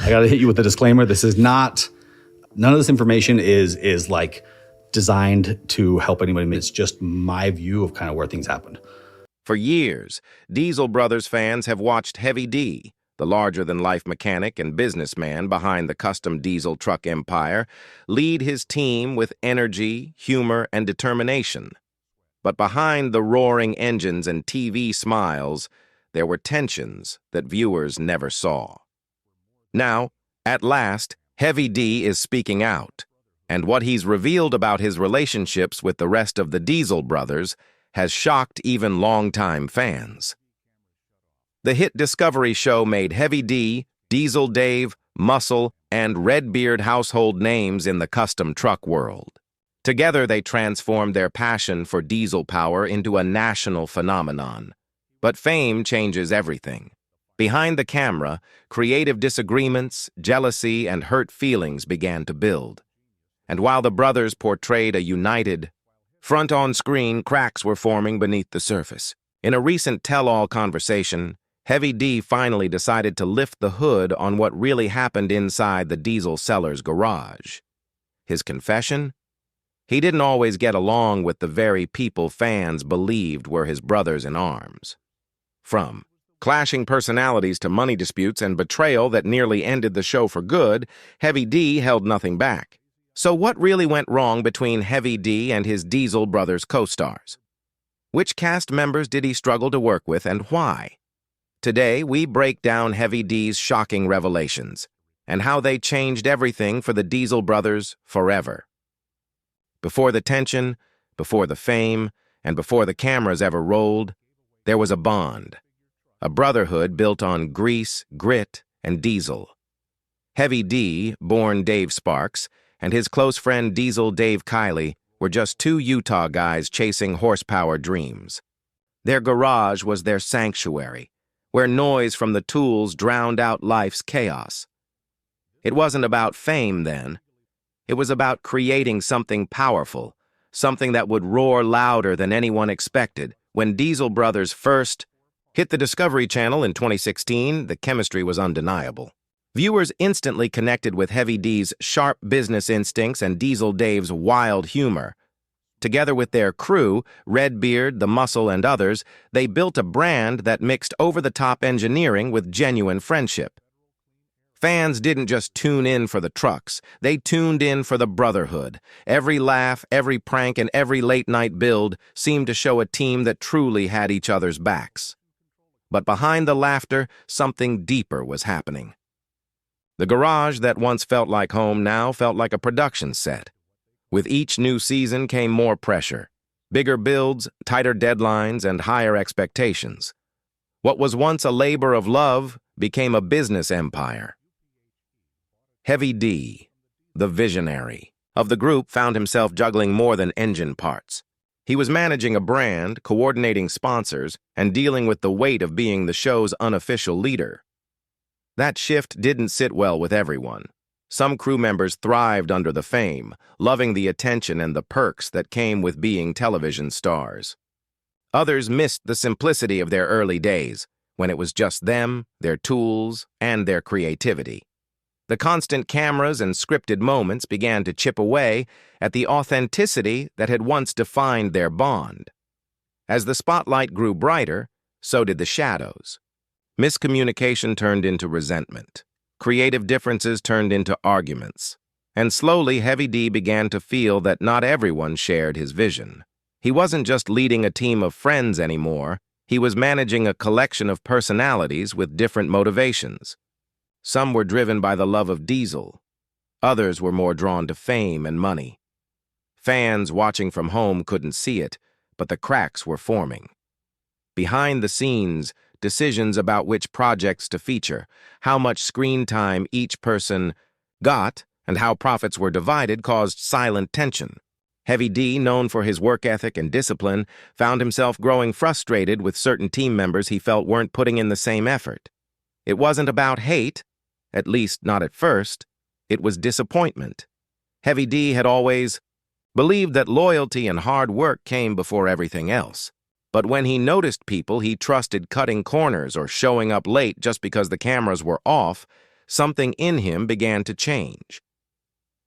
I gotta hit you with a disclaimer. This is not, none of this information is like designed to help anybody. It's just my view of kind of where things happened. For years, Diesel Brothers fans have watched Heavy D, the larger-than-life mechanic and businessman behind the custom diesel truck empire, lead his team with energy, humor, and determination. But behind the roaring engines and TV smiles, there were tensions that viewers never saw. Now, at last, Heavy D is speaking out, and what he's revealed about his relationships with the rest of the Diesel Brothers has shocked even longtime fans. The hit Discovery show made Heavy D, Diesel Dave, Muscle, and Redbeard household names in the custom truck world. Together, they transformed their passion for diesel power into a national phenomenon. But fame changes everything. Behind the camera, creative disagreements, jealousy, and hurt feelings began to build. And while the brothers portrayed a united front on screen, cracks were forming beneath the surface. In a recent tell-all conversation, Heavy D finally decided to lift the hood on what really happened inside the diesel seller's garage. His confession? He didn't always get along with the very people fans believed were his brothers in arms. From clashing personalities to money disputes and betrayal that nearly ended the show for good, Heavy D held nothing back. So what really went wrong between Heavy D and his Diesel Brothers co-stars? Which cast members did he struggle to work with and why? Today, we break down Heavy D's shocking revelations and how they changed everything for the Diesel Brothers forever. Before the tension, before the fame, and before the cameras ever rolled, there was a bond. A brotherhood built on grease, grit, and diesel. Heavy D, born Dave Sparks, and his close friend Diesel Dave Kiley were just two Utah guys chasing horsepower dreams. Their garage was their sanctuary, where noise from the tools drowned out life's chaos. It wasn't about fame then. It was about creating something powerful, something that would roar louder than anyone expected. When Diesel Brothers first hit the Discovery Channel in 2016, the chemistry was undeniable. Viewers instantly connected with Heavy D's sharp business instincts and Diesel Dave's wild humor. Together with their crew, Redbeard, the Muscle, and others, they built a brand that mixed over-the-top engineering with genuine friendship. Fans didn't just tune in for the trucks, they tuned in for the brotherhood. Every laugh, every prank, and every late-night build seemed to show a team that truly had each other's backs. But behind the laughter, something deeper was happening. The garage that once felt like home now felt like a production set. With each new season came more pressure, bigger builds, tighter deadlines, and higher expectations. What was once a labor of love became a business empire. Heavy D, the visionary of the group, found himself juggling more than engine parts. He was managing a brand, coordinating sponsors, and dealing with the weight of being the show's unofficial leader. That shift didn't sit well with everyone. Some crew members thrived under the fame, loving the attention and the perks that came with being television stars. Others missed the simplicity of their early days, when it was just them, their tools, and their creativity. The constant cameras and scripted moments began to chip away at the authenticity that had once defined their bond. As the spotlight grew brighter, so did the shadows. Miscommunication turned into resentment. Creative differences turned into arguments. And slowly, Heavy D began to feel that not everyone shared his vision. He wasn't just leading a team of friends anymore, he was managing a collection of personalities with different motivations. Some were driven by the love of diesel. Others were more drawn to fame and money. Fans watching from home couldn't see it, but the cracks were forming. Behind the scenes, decisions about which projects to feature, how much screen time each person got, and how profits were divided caused silent tension. Heavy D, known for his work ethic and discipline, found himself growing frustrated with certain team members he felt weren't putting in the same effort. It wasn't about hate, at least not at first. It was disappointment. Heavy D had always believed that loyalty and hard work came before everything else. But when he noticed people he trusted cutting corners or showing up late just because the cameras were off, something in him began to change.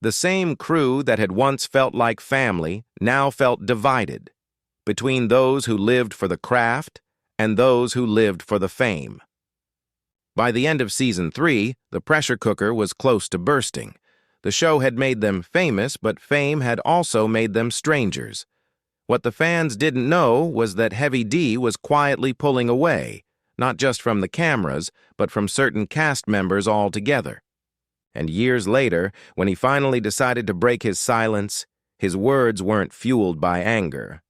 The same crew that had once felt like family now felt divided between those who lived for the craft and those who lived for the fame. By the end of season 3, the pressure cooker was close to bursting. The show had made them famous, but fame had also made them strangers. What the fans didn't know was that Heavy D was quietly pulling away, not just from the cameras, but from certain cast members altogether. And years later, when he finally decided to break his silence, his words weren't fueled by anger.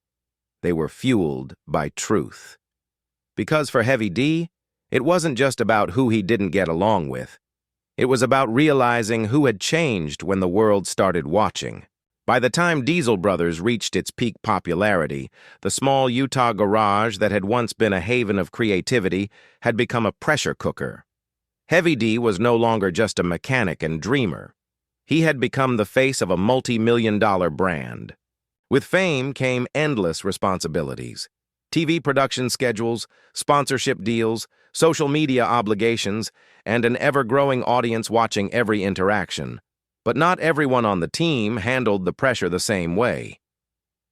They were fueled by truth. Because for Heavy D, it wasn't just about who he didn't get along with. It was about realizing who had changed when the world started watching. By the time Diesel Brothers reached its peak popularity, the small Utah garage that had once been a haven of creativity had become a pressure cooker. Heavy D was no longer just a mechanic and dreamer. He had become the face of a multi-million-dollar brand. With fame came endless responsibilities. TV production schedules, sponsorship deals, social media obligations, and an ever-growing audience watching every interaction. But not everyone on the team handled the pressure the same way.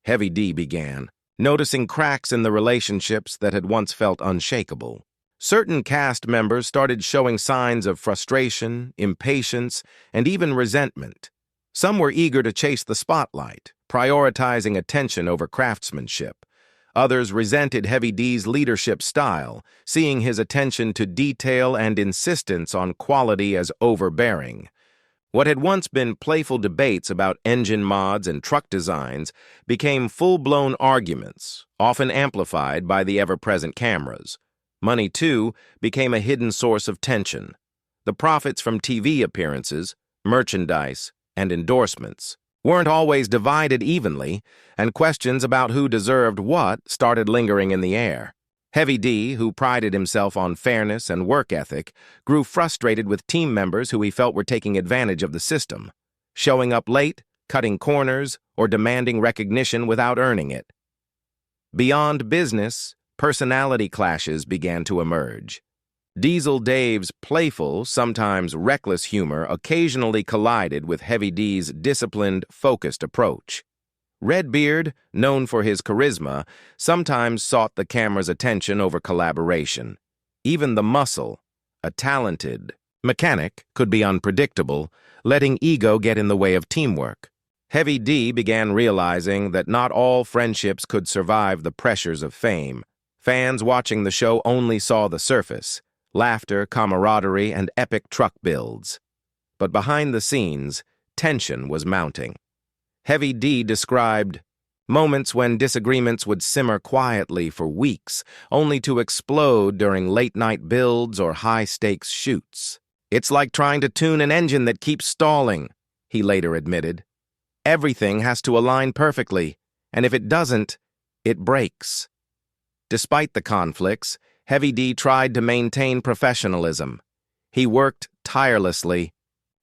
Heavy D began, noticing cracks in the relationships that had once felt unshakable. Certain cast members started showing signs of frustration, impatience, and even resentment. Some were eager to chase the spotlight, prioritizing attention over craftsmanship. Others resented Heavy D's leadership style, seeing his attention to detail and insistence on quality as overbearing. What had once been playful debates about engine mods and truck designs became full-blown arguments, often amplified by the ever-present cameras. Money, too, became a hidden source of tension. The profits from TV appearances, merchandise, and endorsements weren't always divided evenly, and questions about who deserved what started lingering in the air. Heavy D, who prided himself on fairness and work ethic, grew frustrated with team members who he felt were taking advantage of the system, showing up late, cutting corners, or demanding recognition without earning it. Beyond business, personality clashes began to emerge. Diesel Dave's playful, sometimes reckless humor occasionally collided with Heavy D's disciplined, focused approach. Redbeard, known for his charisma, sometimes sought the camera's attention over collaboration. Even the Muscle, a talented mechanic, could be unpredictable, letting ego get in the way of teamwork. Heavy D began realizing that not all friendships could survive the pressures of fame. Fans watching the show only saw the surface: laughter, camaraderie, and epic truck builds. But behind the scenes, tension was mounting. Heavy D described moments when disagreements would simmer quietly for weeks, only to explode during late-night builds or high-stakes shoots. "It's like trying to tune an engine that keeps stalling," he later admitted. "Everything has to align perfectly, and if it doesn't, it breaks." Despite the conflicts, Heavy D tried to maintain professionalism. He worked tirelessly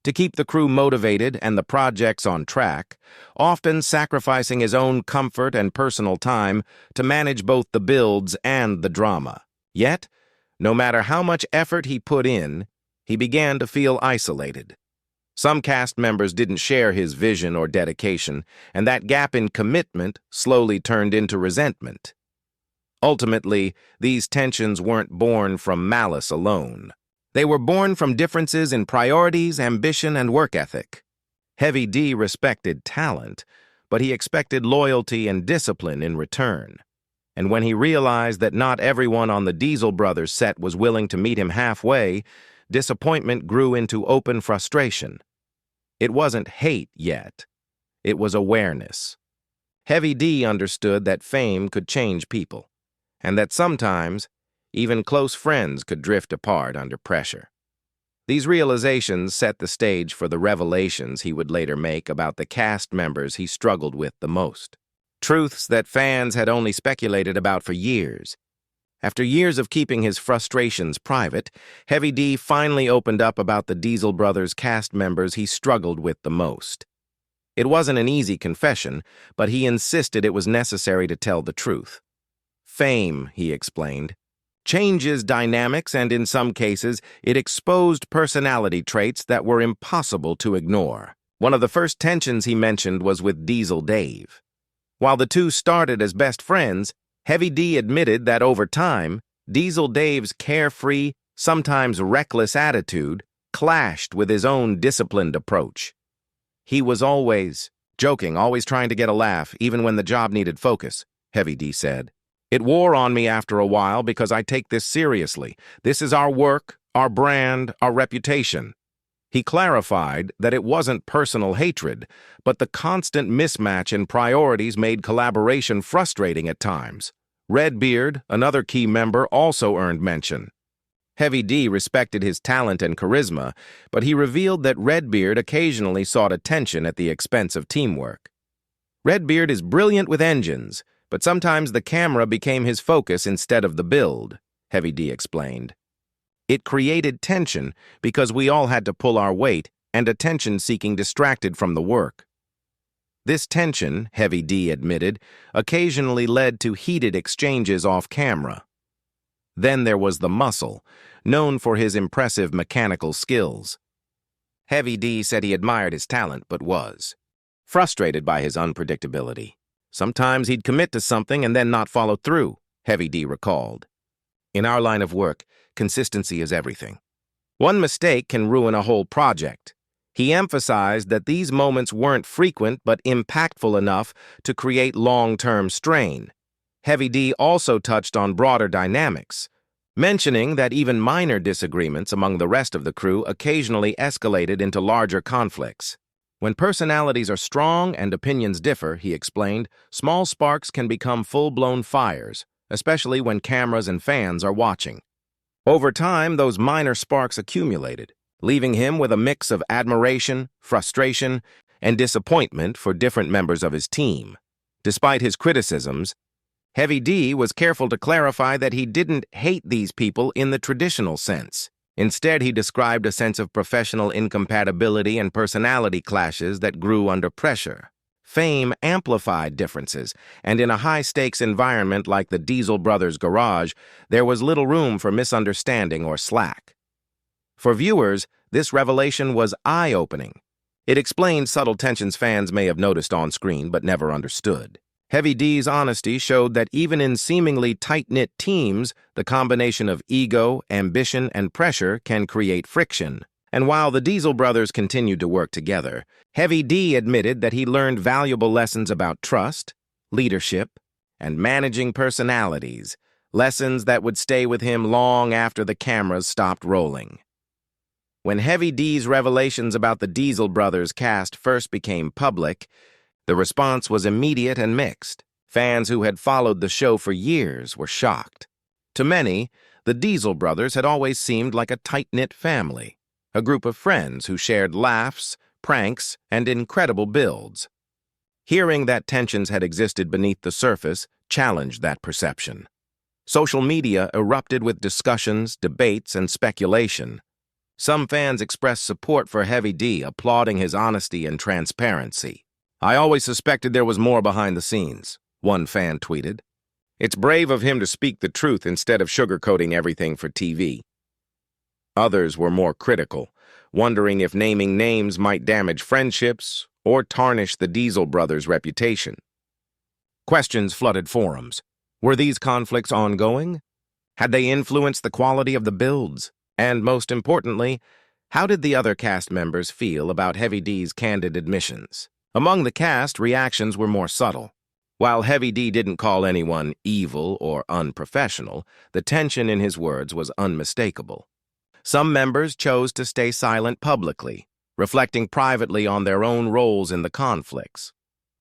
to keep the crew motivated and the projects on track, often sacrificing his own comfort and personal time to manage both the builds and the drama. Yet, no matter how much effort he put in, he began to feel isolated. Some cast members didn't share his vision or dedication, and that gap in commitment slowly turned into resentment. Ultimately, these tensions weren't born from malice alone. They were born from differences in priorities, ambition, and work ethic. Heavy D respected talent, but he expected loyalty and discipline in return. And when he realized that not everyone on the Diesel Brothers set was willing to meet him halfway, disappointment grew into open frustration. It wasn't hate yet. It was awareness. Heavy D understood that fame could change people, and that sometimes even close friends could drift apart under pressure. These realizations set the stage for the revelations he would later make about the cast members he struggled with the most. Truths that fans had only speculated about for years. After years of keeping his frustrations private, Heavy D finally opened up about the Diesel Brothers cast members he struggled with the most. It wasn't an easy confession, but he insisted it was necessary to tell the truth. "Fame," he explained, changes dynamics, and in some cases, it exposed personality traits that were impossible to ignore. One of the first tensions he mentioned was with Diesel Dave. While the two started as best friends, Heavy D admitted that over time, Diesel Dave's carefree, sometimes reckless attitude clashed with his own disciplined approach. He was always joking, always trying to get a laugh, even when the job needed focus, Heavy D said. It wore on me after a while because I take this seriously. This is our work, our brand, our reputation. He clarified that it wasn't personal hatred, but the constant mismatch in priorities made collaboration frustrating at times. Redbeard, another key member, also earned mention. Heavy D respected his talent and charisma, but he revealed that Redbeard occasionally sought attention at the expense of teamwork. Redbeard is brilliant with engines, but sometimes the camera became his focus instead of the build, Heavy D explained. It created tension because we all had to pull our weight, and attention-seeking distracted from the work. This tension, Heavy D admitted, occasionally led to heated exchanges off-camera. Then there was the Muscle, known for his impressive mechanical skills. Heavy D said he admired his talent, but was frustrated by his unpredictability. Sometimes he'd commit to something and then not follow through, Heavy D recalled. In our line of work, consistency is everything. One mistake can ruin a whole project. He emphasized that these moments weren't frequent but impactful enough to create long-term strain. Heavy D also touched on broader dynamics, mentioning that even minor disagreements among the rest of the crew occasionally escalated into larger conflicts. When personalities are strong and opinions differ, he explained, small sparks can become full-blown fires, especially when cameras and fans are watching. Over time, those minor sparks accumulated, leaving him with a mix of admiration, frustration, and disappointment for different members of his team. Despite his criticisms, Heavy D was careful to clarify that he didn't hate these people in the traditional sense. Instead, he described a sense of professional incompatibility and personality clashes that grew under pressure. Fame amplified differences, and in a high-stakes environment like the Diesel brothers' garage, there was little room for misunderstanding or slack. For viewers, this revelation was eye-opening. It explained subtle tensions fans may have noticed on screen but never understood. Heavy D's honesty showed that even in seemingly tight-knit teams, the combination of ego, ambition, and pressure can create friction. And while the Diesel brothers continued to work together, Heavy D admitted that he learned valuable lessons about trust, leadership, and managing personalities, lessons that would stay with him long after the cameras stopped rolling. When Heavy D's revelations about the Diesel brothers cast first became public, the response was immediate and mixed. Fans who had followed the show for years were shocked. To many, the Diesel brothers had always seemed like a tight-knit family, a group of friends who shared laughs, pranks, and incredible builds. Hearing that tensions had existed beneath the surface challenged that perception. Social media erupted with discussions, debates, and speculation. Some fans expressed support for Heavy D, applauding his honesty and transparency. "I always suspected there was more behind the scenes," one fan tweeted. "It's brave of him to speak the truth instead of sugarcoating everything for TV." Others were more critical, wondering if naming names might damage friendships or tarnish the Diesel brothers' reputation. Questions flooded forums. Were these conflicts ongoing? Had they influenced the quality of the builds? And most importantly, how did the other cast members feel about Heavy D's candid admissions? Among the cast, reactions were more subtle. While Heavy D didn't call anyone evil or unprofessional, the tension in his words was unmistakable. Some members chose to stay silent publicly, reflecting privately on their own roles in the conflicts.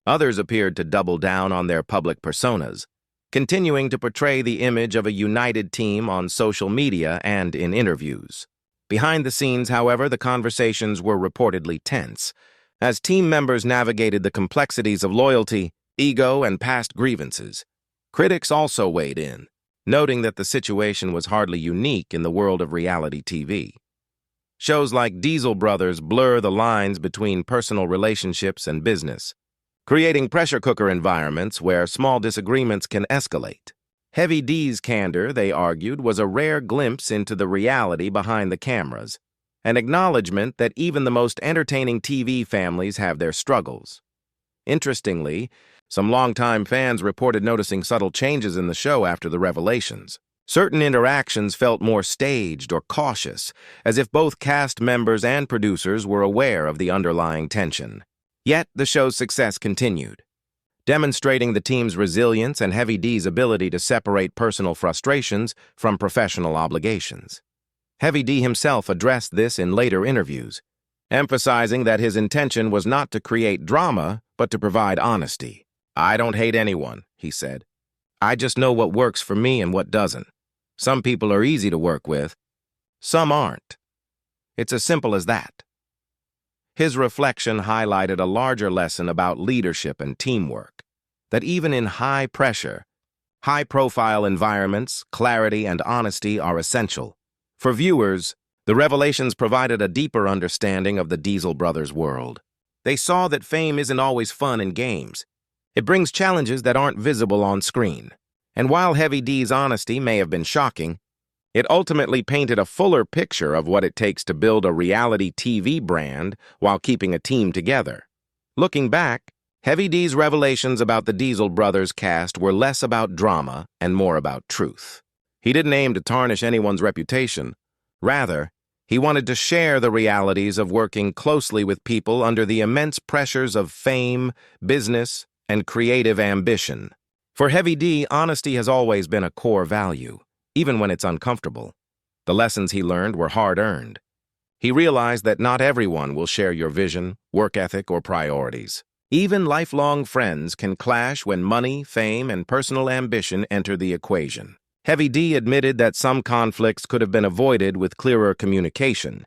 Others appeared to double down on their public personas, continuing to portray the image of a united team on social media and in interviews. Behind the scenes, however, the conversations were reportedly tense, as team members navigated the complexities of loyalty, ego, and past grievances. Critics also weighed in, noting that the situation was hardly unique in the world of reality TV. Shows like Diesel Brothers blur the lines between personal relationships and business, creating pressure cooker environments where small disagreements can escalate. Heavy D's candor, they argued, was a rare glimpse into the reality behind the cameras, an acknowledgement that even the most entertaining TV families have their struggles. Interestingly, some longtime fans reported noticing subtle changes in the show after the revelations. Certain interactions felt more staged or cautious, as if both cast members and producers were aware of the underlying tension. Yet, the show's success continued, demonstrating the team's resilience and Heavy D's ability to separate personal frustrations from professional obligations. Heavy D himself addressed this in later interviews, emphasizing that his intention was not to create drama, but to provide honesty. "I don't hate anyone," he said. "I just know what works for me and what doesn't. Some people are easy to work with, some aren't. It's as simple as that." His reflection highlighted a larger lesson about leadership and teamwork, that even in high-pressure, high-profile environments, clarity and honesty are essential. For viewers, the revelations provided a deeper understanding of the Diesel brothers' world. They saw that fame isn't always fun and games. It brings challenges that aren't visible on screen. And while Heavy D's honesty may have been shocking, it ultimately painted a fuller picture of what it takes to build a reality TV brand while keeping a team together. Looking back, Heavy D's revelations about the Diesel brothers cast were less about drama and more about truth. He didn't aim to tarnish anyone's reputation. Rather, he wanted to share the realities of working closely with people under the immense pressures of fame, business, and creative ambition. For Heavy D, honesty has always been a core value, even when it's uncomfortable. The lessons he learned were hard-earned. He realized that not everyone will share your vision, work ethic, or priorities. Even lifelong friends can clash when money, fame, and personal ambition enter the equation. Heavy D admitted that some conflicts could have been avoided with clearer communication,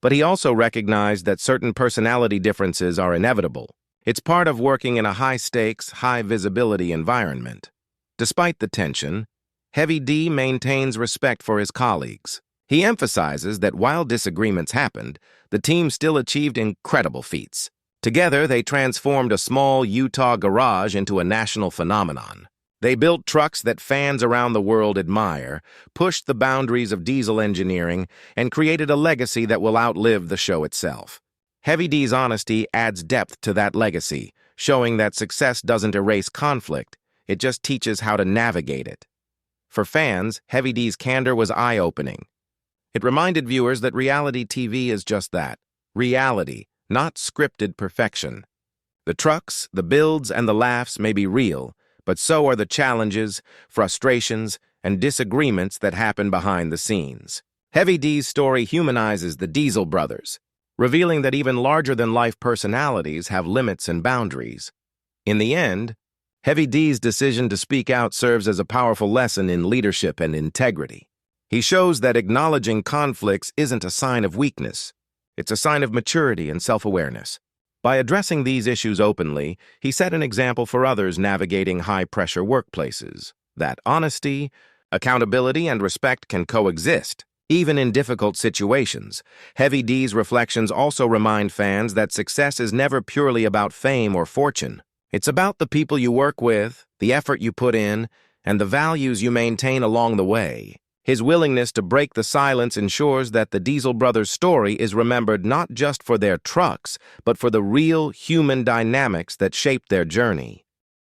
but he also recognized that certain personality differences are inevitable. It's part of working in a high-stakes, high-visibility environment. Despite the tension, Heavy D maintains respect for his colleagues. He emphasizes that while disagreements happened, the team still achieved incredible feats. Together, they transformed a small Utah garage into a national phenomenon. They built trucks that fans around the world admire, pushed the boundaries of diesel engineering, and created a legacy that will outlive the show itself. Heavy D's honesty adds depth to that legacy, showing that success doesn't erase conflict, it just teaches how to navigate it. For fans, Heavy D's candor was eye-opening. It reminded viewers that reality TV is just that, reality, not scripted perfection. The trucks, the builds, and the laughs may be real, but so are the challenges, frustrations, and disagreements that happen behind the scenes. Heavy D's story humanizes the Diesel brothers, revealing that even larger-than-life personalities have limits and boundaries. In the end, Heavy D's decision to speak out serves as a powerful lesson in leadership and integrity. He shows that acknowledging conflicts isn't a sign of weakness. It's a sign of maturity and self-awareness. By addressing these issues openly, he set an example for others navigating high-pressure workplaces, that honesty, accountability, and respect can coexist, even in difficult situations. Heavy D's reflections also remind fans that success is never purely about fame or fortune. It's about the people you work with, the effort you put in, and the values you maintain along the way. His willingness to break the silence ensures that the Diesel brothers' story is remembered not just for their trucks, but for the real human dynamics that shaped their journey.